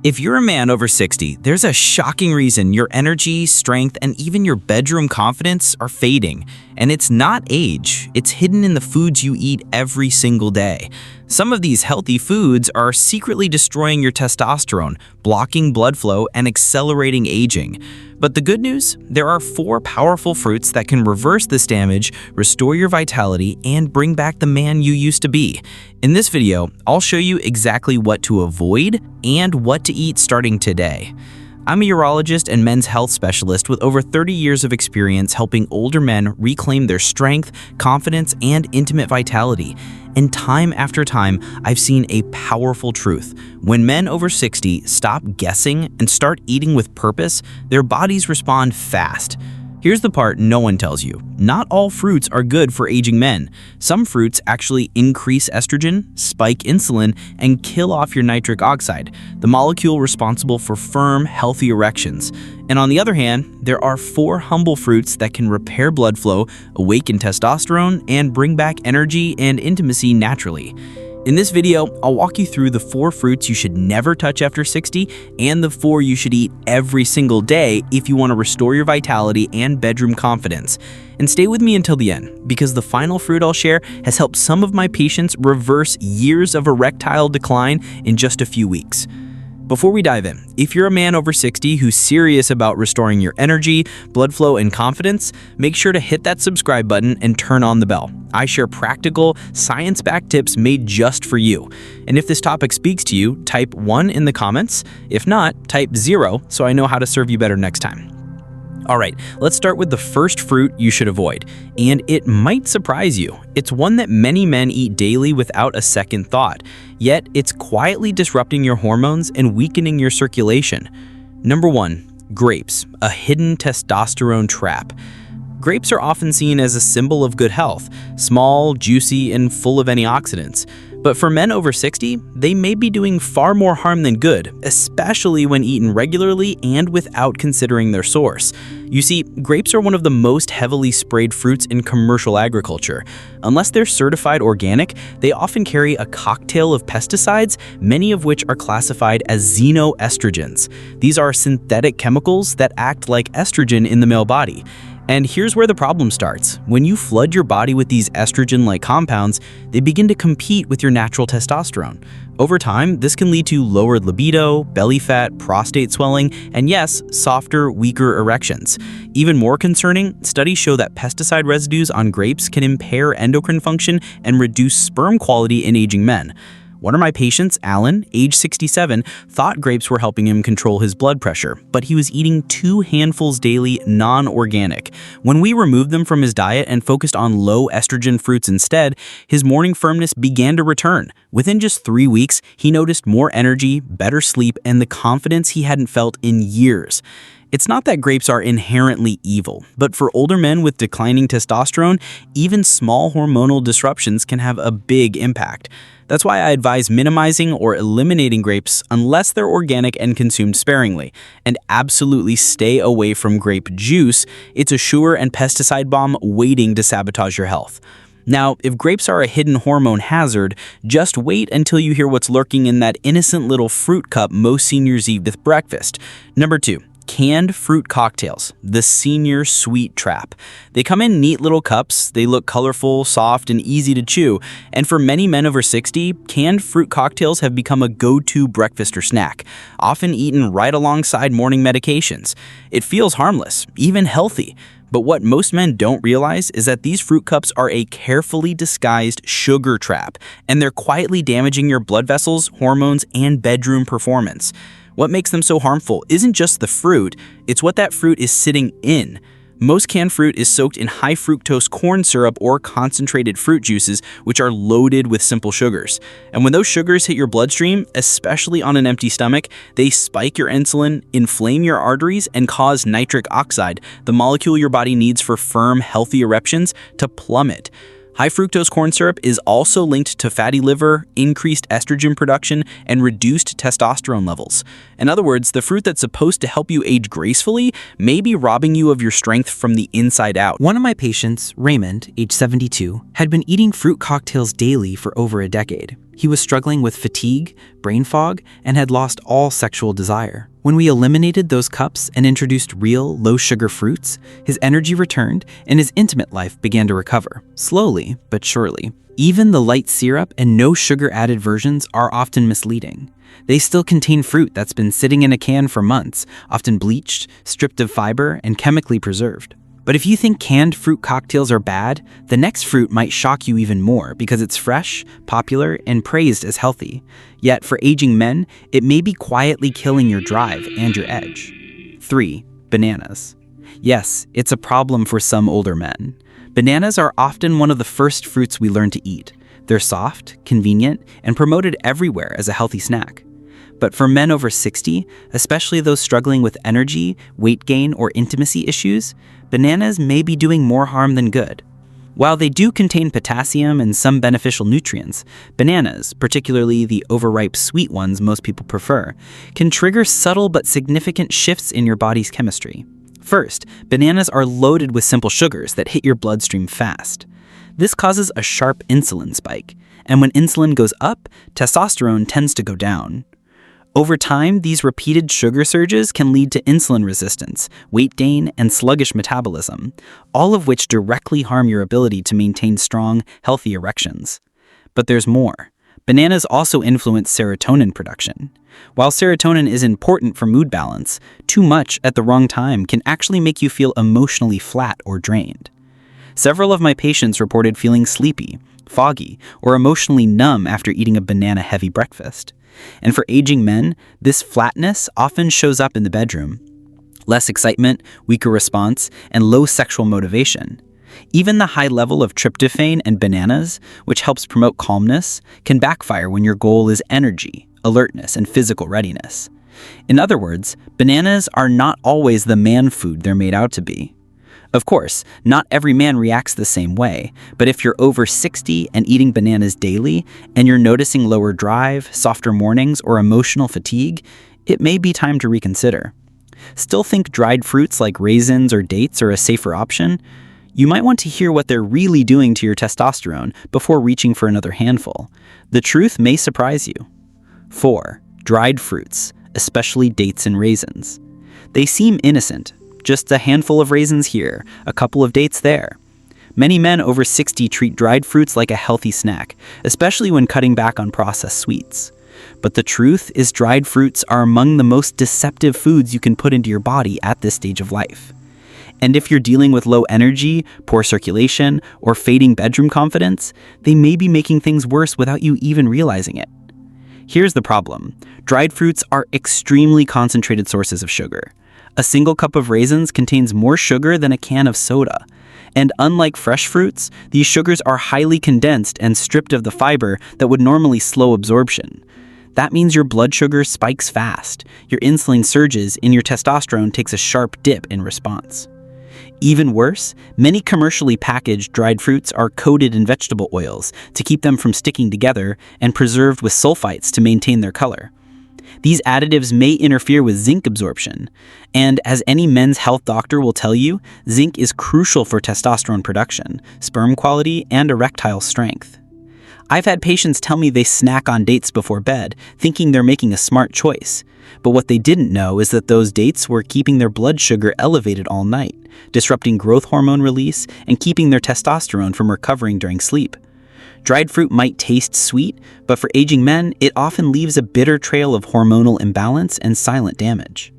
If you're a man over 60, there's a shocking reason your energy, strength, and even your bedroom confidence are fading. And it's not age, it's hidden in the foods you eat every single day. Some of these healthy foods are secretly destroying your testosterone, blocking blood flow, and accelerating aging. But the good news? There are 4 powerful fruits that can reverse this damage, restore your vitality, and bring back the man you used to be. In this video, I'll show you exactly what to avoid and what to eat starting today. I'm a urologist and men's health specialist with over 30 years of experience helping older men reclaim their strength, confidence, and intimate vitality. And time after time, I've seen a powerful truth. When men over 60 stop guessing and start eating with purpose, their bodies respond fast. Here's the part no one tells you. Not all fruits are good for aging men. Some fruits actually increase estrogen, spike insulin, and kill off your nitric oxide, the molecule responsible for firm, healthy erections. And on the other hand, there are 4 humble fruits that can repair blood flow, awaken testosterone, and bring back energy and intimacy naturally. In this video, I'll walk you through the 4 fruits you should never touch after 60 and the 4 you should eat every single day if you want to restore your vitality and bedroom confidence. And stay with me until the end, because the final fruit I'll share has helped some of my patients reverse years of erectile decline in just a few weeks. Before we dive in, if you're a man over 60 who's serious about restoring your energy, blood flow, and confidence, make sure to hit that subscribe button and turn on the bell. I share practical, science-backed tips made just for you. And if this topic speaks to you, type 1 in the comments. If not, type 0 so I know how to serve you better next time. Alright, let's start with the first fruit you should avoid, and it might surprise you. It's one that many men eat daily without a second thought, yet it's quietly disrupting your hormones and weakening your circulation. Number 1, grapes, a hidden testosterone trap. Grapes are often seen as a symbol of good health, small, juicy, and full of antioxidants. But for men over 60, they may be doing far more harm than good, especially when eaten regularly and without considering their source. You see, grapes are one of the most heavily sprayed fruits in commercial agriculture. Unless they're certified organic, they often carry a cocktail of pesticides, many of which are classified as xenoestrogens. These are synthetic chemicals that act like estrogen in the male body. And here's where the problem starts. When you flood your body with these estrogen-like compounds, they begin to compete with your natural testosterone. Over time, this can lead to lowered libido, belly fat, prostate swelling, and yes, softer, weaker erections. Even more concerning, studies show that pesticide residues on grapes can impair endocrine function and reduce sperm quality in aging men. One of my patients, Alan, age 67, thought grapes were helping him control his blood pressure, but he was eating 2 handfuls daily, non-organic. When we removed them from his diet and focused on low estrogen fruits instead, his morning firmness began to return. Within just 3 weeks, he noticed more energy, better sleep, and the confidence he hadn't felt in years. It's not that grapes are inherently evil, but for older men with declining testosterone, even small hormonal disruptions can have a big impact. That's why I advise minimizing or eliminating grapes unless they're organic and consumed sparingly. And absolutely stay away from grape juice. It's a sugar and pesticide bomb waiting to sabotage your health. Now, if grapes are a hidden hormone hazard, just wait until you hear what's lurking in that innocent little fruit cup most seniors eat with breakfast. Number 2. Canned fruit cocktails, the senior sweet trap. They come in neat little cups, they look colorful, soft, and easy to chew, and for many men over 60, canned fruit cocktails have become a go-to breakfast or snack, often eaten right alongside morning medications. It feels harmless, even healthy. But what most men don't realize is that these fruit cups are a carefully disguised sugar trap, and they're quietly damaging your blood vessels, hormones, and bedroom performance. What makes them so harmful isn't just the fruit, it's what that fruit is sitting in. Most canned fruit is soaked in high fructose corn syrup or concentrated fruit juices, which are loaded with simple sugars. And when those sugars hit your bloodstream, especially on an empty stomach, they spike your insulin, inflame your arteries, and cause nitric oxide, the molecule your body needs for firm, healthy erections, to plummet. High fructose corn syrup is also linked to fatty liver, increased estrogen production, and reduced testosterone levels. In other words, the fruit that's supposed to help you age gracefully may be robbing you of your strength from the inside out. One of my patients, Raymond, age 72, had been eating fruit cocktails daily for over a decade. He was struggling with fatigue, brain fog, and had lost all sexual desire. When we eliminated those cups and introduced real, low-sugar fruits, his energy returned and his intimate life began to recover, slowly but surely. Even the light syrup and no sugar-added versions are often misleading. They still contain fruit that's been sitting in a can for months, often bleached, stripped of fiber, and chemically preserved. But if you think canned fruit cocktails are bad, the next fruit might shock you even more because it's fresh, popular, and praised as healthy. Yet for aging men, it may be quietly killing your drive and your edge. 3. Bananas. Yes, it's a problem for some older men. Bananas are often one of the first fruits we learn to eat. They're soft, convenient, and promoted everywhere as a healthy snack. But for men over 60, especially those struggling with energy, weight gain, or intimacy issues, bananas may be doing more harm than good. While they do contain potassium and some beneficial nutrients, bananas, particularly the overripe sweet ones most people prefer, can trigger subtle but significant shifts in your body's chemistry. First, bananas are loaded with simple sugars that hit your bloodstream fast. This causes a sharp insulin spike, and when insulin goes up, testosterone tends to go down. Over time, these repeated sugar surges can lead to insulin resistance, weight gain, and sluggish metabolism, all of which directly harm your ability to maintain strong, healthy erections. But there's more. Bananas also influence serotonin production. While serotonin is important for mood balance, too much at the wrong time can actually make you feel emotionally flat or drained. Several of my patients reported feeling sleepy, foggy, or emotionally numb after eating a banana-heavy breakfast. And for aging men, this flatness often shows up in the bedroom. Less excitement, weaker response, and low sexual motivation. Even the high level of tryptophan and bananas, which helps promote calmness, can backfire when your goal is energy, alertness, and physical readiness. In other words, bananas are not always the man food they're made out to be. Of course, not every man reacts the same way, but if you're over 60 and eating bananas daily, and you're noticing lower drive, softer mornings, or emotional fatigue, it may be time to reconsider. Still think dried fruits like raisins or dates are a safer option? You might want to hear what they're really doing to your testosterone before reaching for another handful. The truth may surprise you. 4. Dried fruits, especially dates and raisins. They seem innocent. Just a handful of raisins here, a couple of dates there. Many men over 60 treat dried fruits like a healthy snack, especially when cutting back on processed sweets. But the truth is dried fruits are among the most deceptive foods you can put into your body at this stage of life. And if you're dealing with low energy, poor circulation, or fading bedroom confidence, they may be making things worse without you even realizing it. Here's the problem. Dried fruits are extremely concentrated sources of sugar. A single cup of raisins contains more sugar than a can of soda. And unlike fresh fruits, these sugars are highly condensed and stripped of the fiber that would normally slow absorption. That means your blood sugar spikes fast, your insulin surges, and your testosterone takes a sharp dip in response. Even worse, many commercially packaged dried fruits are coated in vegetable oils to keep them from sticking together and preserved with sulfites to maintain their color. These additives may interfere with zinc absorption, and as any men's health doctor will tell you, zinc is crucial for testosterone production, sperm quality, and erectile strength. I've had patients tell me they snack on dates before bed, thinking they're making a smart choice. But what they didn't know is that those dates were keeping their blood sugar elevated all night, disrupting growth hormone release, and keeping their testosterone from recovering during sleep. Dried fruit might taste sweet, but for aging men, it often leaves a bitter trail of hormonal imbalance and silent damage.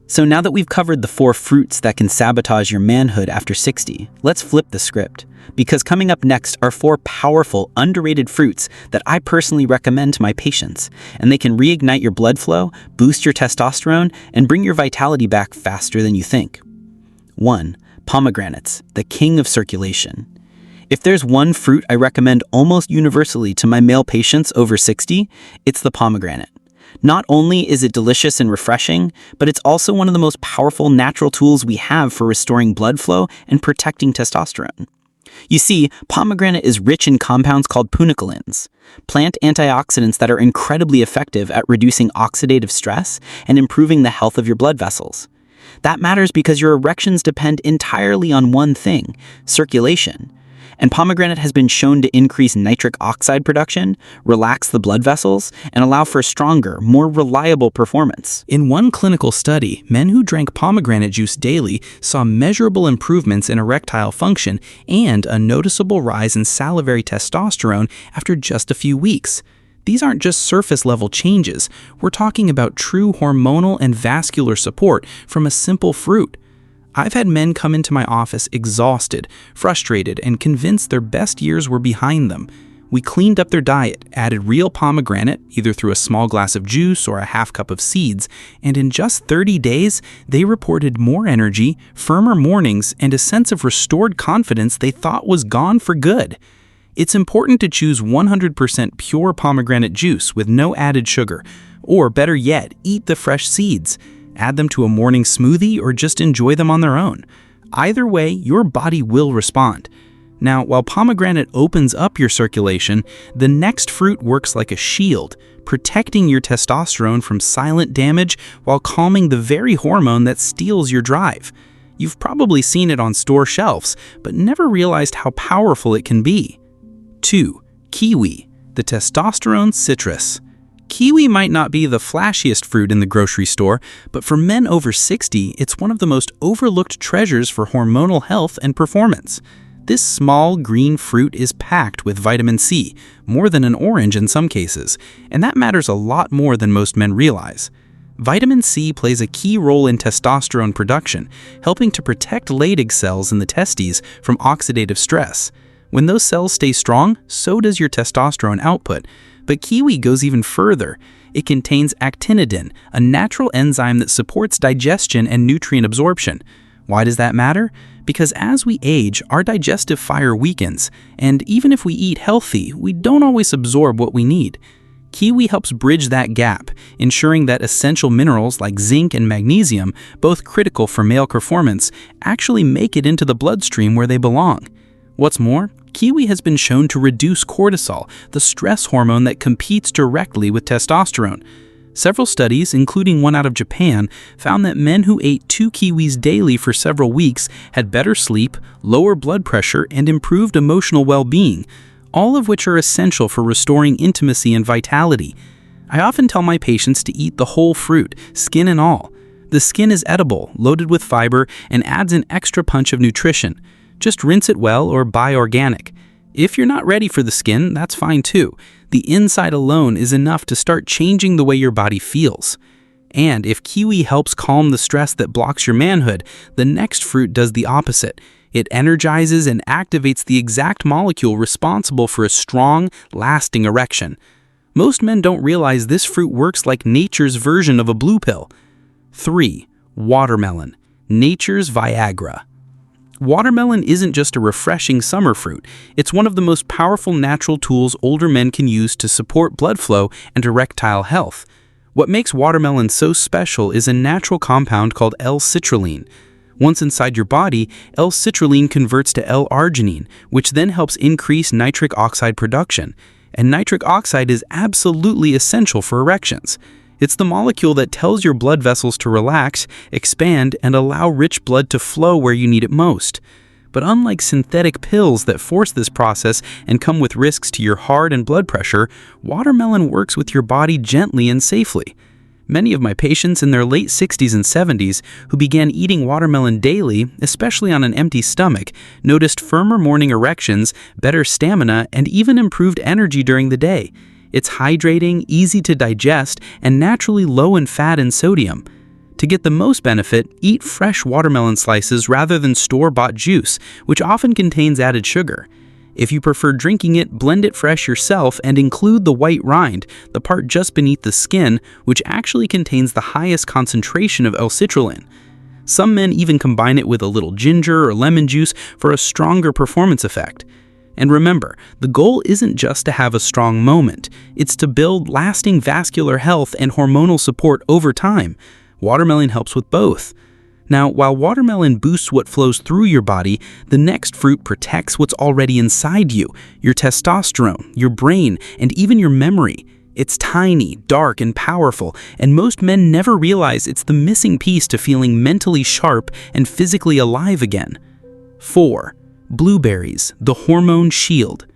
So now that we've covered the 4 fruits that can sabotage your manhood after 60, let's flip the script. Because coming up next are 4 powerful, underrated fruits that I personally recommend to my patients, and they can reignite your blood flow, boost your testosterone, and bring your vitality back faster than you think. 1. Pomegranates, the king of circulation. If there's one fruit I recommend almost universally to my male patients over 60, it's the pomegranate. Not only is it delicious and refreshing, but it's also one of the most powerful natural tools we have for restoring blood flow and protecting testosterone. You see, pomegranate is rich in compounds called puniculins, plant antioxidants that are incredibly effective at reducing oxidative stress and improving the health of your blood vessels. That matters because your erections depend entirely on one thing: circulation. And pomegranate has been shown to increase nitric oxide production, relax the blood vessels, and allow for stronger, more reliable performance. In one clinical study, men who drank pomegranate juice daily saw measurable improvements in erectile function and a noticeable rise in salivary testosterone after just a few weeks. These aren't just surface-level changes. We're talking about true hormonal and vascular support from a simple fruit. I've had men come into my office exhausted, frustrated, and convinced their best years were behind them. We cleaned up their diet, added real pomegranate, either through a small glass of juice or a half cup of seeds, and in just 30 days, they reported more energy, firmer mornings, and a sense of restored confidence they thought was gone for good. It's important to choose 100% pure pomegranate juice with no added sugar, or better yet, eat the fresh seeds. Add them to a morning smoothie or just enjoy them on their own. Either way, your body will respond. Now, while pomegranate opens up your circulation, the next fruit works like a shield, protecting your testosterone from silent damage while calming the very hormone that steals your drive. You've probably seen it on store shelves, but never realized how powerful it can be. 2. Kiwi, the testosterone citrus. Kiwi might not be the flashiest fruit in the grocery store, but for men over 60, it's one of the most overlooked treasures for hormonal health and performance. This small green fruit is packed with vitamin C, more than an orange in some cases, and that matters a lot more than most men realize. Vitamin C plays a key role in testosterone production, helping to protect Leydig cells in the testes from oxidative stress. When those cells stay strong, so does your testosterone output. But kiwi goes even further. It contains actinidin, a natural enzyme that supports digestion and nutrient absorption. Why does that matter? Because as we age, our digestive fire weakens, and even if we eat healthy, we don't always absorb what we need. Kiwi helps bridge that gap, ensuring that essential minerals like zinc and magnesium, both critical for male performance, actually make it into the bloodstream where they belong. What's more, kiwi has been shown to reduce cortisol, the stress hormone that competes directly with testosterone. Several studies, including one out of Japan, found that men who ate 2 kiwis daily for several weeks had better sleep, lower blood pressure, and improved emotional well-being, all of which are essential for restoring intimacy and vitality. I often tell my patients to eat the whole fruit, skin and all. The skin is edible, loaded with fiber, and adds an extra punch of nutrition. Just rinse it well or buy organic. If you're not ready for the skin, that's fine too. The inside alone is enough to start changing the way your body feels. And if kiwi helps calm the stress that blocks your manhood, the next fruit does the opposite. It energizes and activates the exact molecule responsible for a strong, lasting erection. Most men don't realize this fruit works like nature's version of a blue pill. 3. Watermelon, nature's Viagra. Watermelon isn't just a refreshing summer fruit. It's one of the most powerful natural tools older men can use to support blood flow and erectile health. What makes watermelon so special is a natural compound called L-citrulline. Once inside your body, L-citrulline converts to L-arginine, which then helps increase nitric oxide production. And nitric oxide is absolutely essential for erections. It's the molecule that tells your blood vessels to relax, expand, and allow rich blood to flow where you need it most. But unlike synthetic pills that force this process and come with risks to your heart and blood pressure, watermelon works with your body gently and safely. Many of my patients in their late 60s and 70s who began eating watermelon daily, especially on an empty stomach, noticed firmer morning erections, better stamina, and even improved energy during the day. It's hydrating, easy to digest, and naturally low in fat and sodium. To get the most benefit, eat fresh watermelon slices rather than store-bought juice, which often contains added sugar. If you prefer drinking it, blend it fresh yourself and include the white rind, the part just beneath the skin, which actually contains the highest concentration of L-citrulline. Some men even combine it with a little ginger or lemon juice for a stronger performance effect. And remember, the goal isn't just to have a strong moment, it's to build lasting vascular health and hormonal support over time. Watermelon helps with both. Now, while watermelon boosts what flows through your body, the next fruit protects what's already inside you, your testosterone, your brain, and even your memory. It's tiny, dark, and powerful, and most men never realize it's the missing piece to feeling mentally sharp and physically alive again. 4. Blueberries, the hormone shield.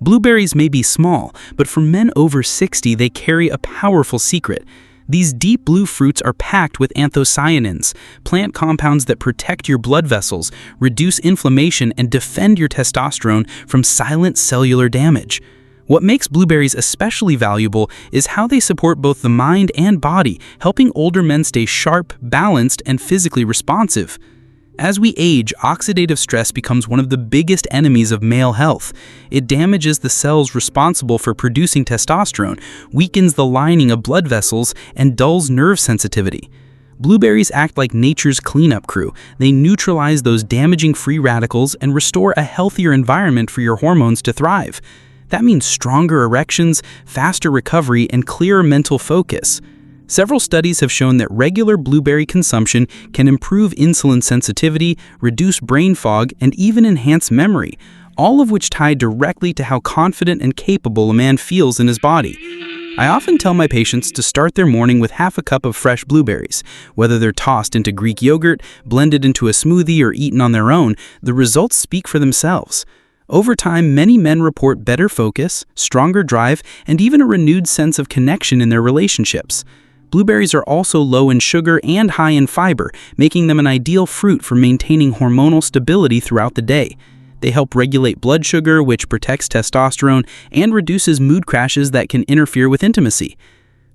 Blueberries may be small, but for men over 60, they carry a powerful secret. These deep blue fruits are packed with anthocyanins, plant compounds that protect your blood vessels, reduce inflammation, and defend your testosterone from silent cellular damage. What makes blueberries especially valuable is how they support both the mind and body, helping older men stay sharp, balanced, and physically responsive. As we age, oxidative stress becomes one of the biggest enemies of male health. It damages the cells responsible for producing testosterone, weakens the lining of blood vessels, and dulls nerve sensitivity. Blueberries act like nature's cleanup crew. They neutralize those damaging free radicals and restore a healthier environment for your hormones to thrive. That means stronger erections, faster recovery, and clearer mental focus. Several studies have shown that regular blueberry consumption can improve insulin sensitivity, reduce brain fog, and even enhance memory, all of which tie directly to how confident and capable a man feels in his body. I often tell my patients to start their morning with half a cup of fresh blueberries. Whether they're tossed into Greek yogurt, blended into a smoothie, or eaten on their own, the results speak for themselves. Over time, many men report better focus, stronger drive, and even a renewed sense of connection in their relationships. Blueberries are also low in sugar and high in fiber, making them an ideal fruit for maintaining hormonal stability throughout the day. They help regulate blood sugar, which protects testosterone, and reduces mood crashes that can interfere with intimacy.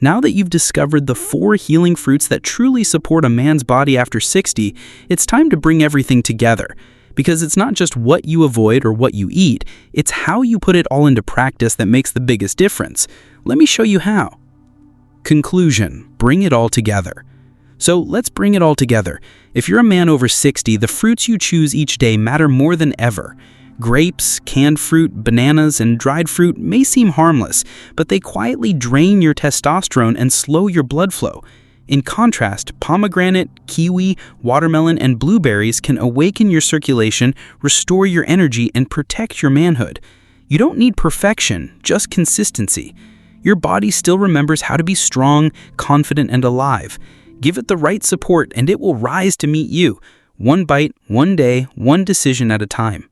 Now that you've discovered the 4 healing fruits that truly support a man's body after 60, it's time to bring everything together. Because it's not just what you avoid or what you eat, it's how you put it all into practice that makes the biggest difference. Let me show you how. Conclusion: bring it all together. So let's bring it all together. If you're a man over 60, the fruits you choose each day matter more than ever. Grapes, canned fruit, bananas, and dried fruit may seem harmless, but they quietly drain your testosterone and slow your blood flow. In contrast, pomegranate, kiwi, watermelon, and blueberries can awaken your circulation, restore your energy, and protect your manhood. You don't need perfection, just consistency. Your body still remembers how to be strong, confident, and alive. Give it the right support and it will rise to meet you. One bite, one day, one decision at a time.